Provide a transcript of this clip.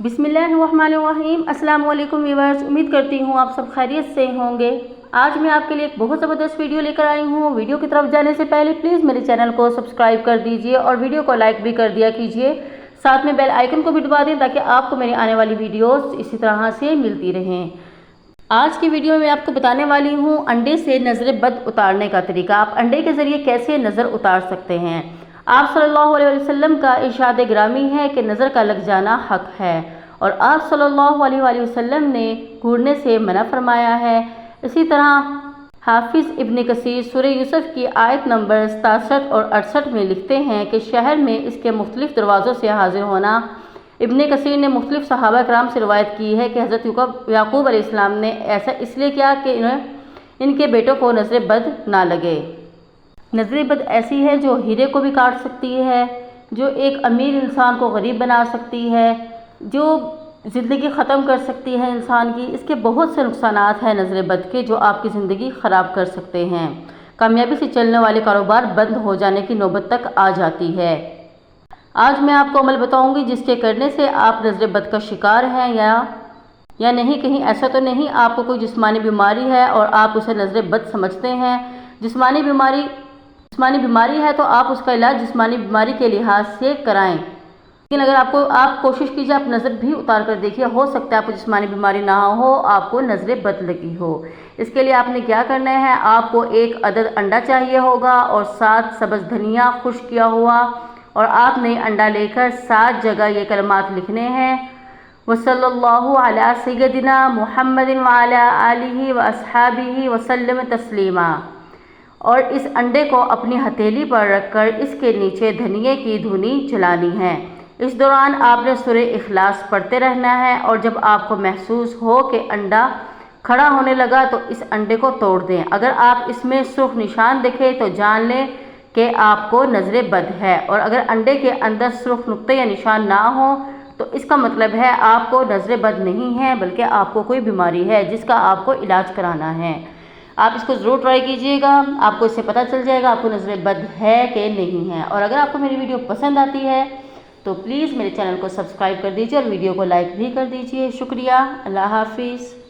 बिस्मिल्लाहिर्रहमानिर्रहीम। अस्सलाम वालेकुम व्यूअर्स, उम्मीद करती हूँ आप सब खैरियत से होंगे। आज मैं आपके लिए एक बहुत ज़बरदस्त वीडियो लेकर आई हूँ। वीडियो की तरफ जाने से पहले प्लीज़ मेरे चैनल को सब्सक्राइब कर दीजिए और वीडियो को लाइक भी कर दिया कीजिए। साथ में बेल आइकन को भी दबा दें ताकि आपको मेरी आने वाली वीडियोस इसी तरह से मिलती रहें। आज की वीडियो में आपको बताने वाली हूँ अंडे से नज़र बद उतारने का तरीका। आप अंडे के ज़रिए कैसे नज़र उतार सकते हैं। आप सल्लल्लाहु अलैहि वसल्लम का इरशाद ग्रामी है कि नज़र का लग जाना हक है और आप सल्लल्लाहु अलैहि वसल्लम ने घूरने से मना फरमाया है। इसी तरह हाफिज़ इब्न कसीर सूरह यूसुफ की आयत नंबर 67 और 68 में लिखते हैं कि शहर में इसके मुख्तलिफ दरवाज़ों से हाजिर होना। इब्न कसीर ने मुख्तलिफ सहाबा कराम से रिवायत की है कि हज़रत याकूब अलैहिस्सलाम ने ऐसा इसलिए किया कि इनके बेटों को नज़र बद ना लगे। नज़र बद ऐसी है जो हीरे को भी काट सकती है, जो एक अमीर इंसान को गरीब बना सकती है, जो ज़िंदगी ख़त्म कर सकती है इंसान की। इसके बहुत से नुकसानात हैं नज़र बद के जो आपकी ज़िंदगी ख़राब कर सकते हैं। कामयाबी से चलने वाले कारोबार बंद हो जाने की नौबत तक आ जाती है। आज मैं आपको अमल बताऊंगी जिसके करने से आप नज़र बद का शिकार हैं या नहीं। कहीं ऐसा तो नहीं आपको कोई जिस्मानी बीमारी है और आप उसे नज़र बद समझते हैं। जिस्मानी बीमारी है तो आप उसका इलाज जिस्मानी बीमारी के लिहाज से कराएं। लेकिन अगर आप कोशिश कीजिए, आप नज़र भी उतार कर देखिए, हो सकता है आपको जिस्मानी बीमारी ना हो, आपको नज़र बद लगी हो। इसके लिए आपने क्या करना है, आपको एक अदद अंडा चाहिए होगा और 7 सब्ज़ धनिया खुश्क किया हुआ, और आपने अंडा लेकर 7 जगह ये कलमात लिखने हैं, वसल्लल्लाहु अला सय्यदिना मुहम्मदिन व अला आलिहि व अस्हाबिहि वसल्लम तस्लीमा। और इस अंडे को अपनी हथेली पर रखकर इसके नीचे धनिये की धुनी जलानी है। इस दौरान आपने सूरह इखलास पढ़ते रहना है और जब आपको महसूस हो कि अंडा खड़ा होने लगा तो इस अंडे को तोड़ दें। अगर आप इसमें सुर्ख निशान देखें तो जान लें कि आपको नज़र बद है, और अगर अंडे के अंदर सुर्ख नुक्ते या निशान ना हो तो इसका मतलब है आपको नज़र बद नहीं है, बल्कि आपको कोई बीमारी है जिसका आपको इलाज कराना है। आप इसको ज़रूर ट्राई कीजिएगा, आपको इससे पता चल जाएगा आपको नज़र बद है कि नहीं है। और अगर आपको मेरी वीडियो पसंद आती है तो प्लीज़ मेरे चैनल को सब्सक्राइब कर दीजिए और वीडियो को लाइक भी कर दीजिए। शुक्रिया। अल्लाह हाफिज़।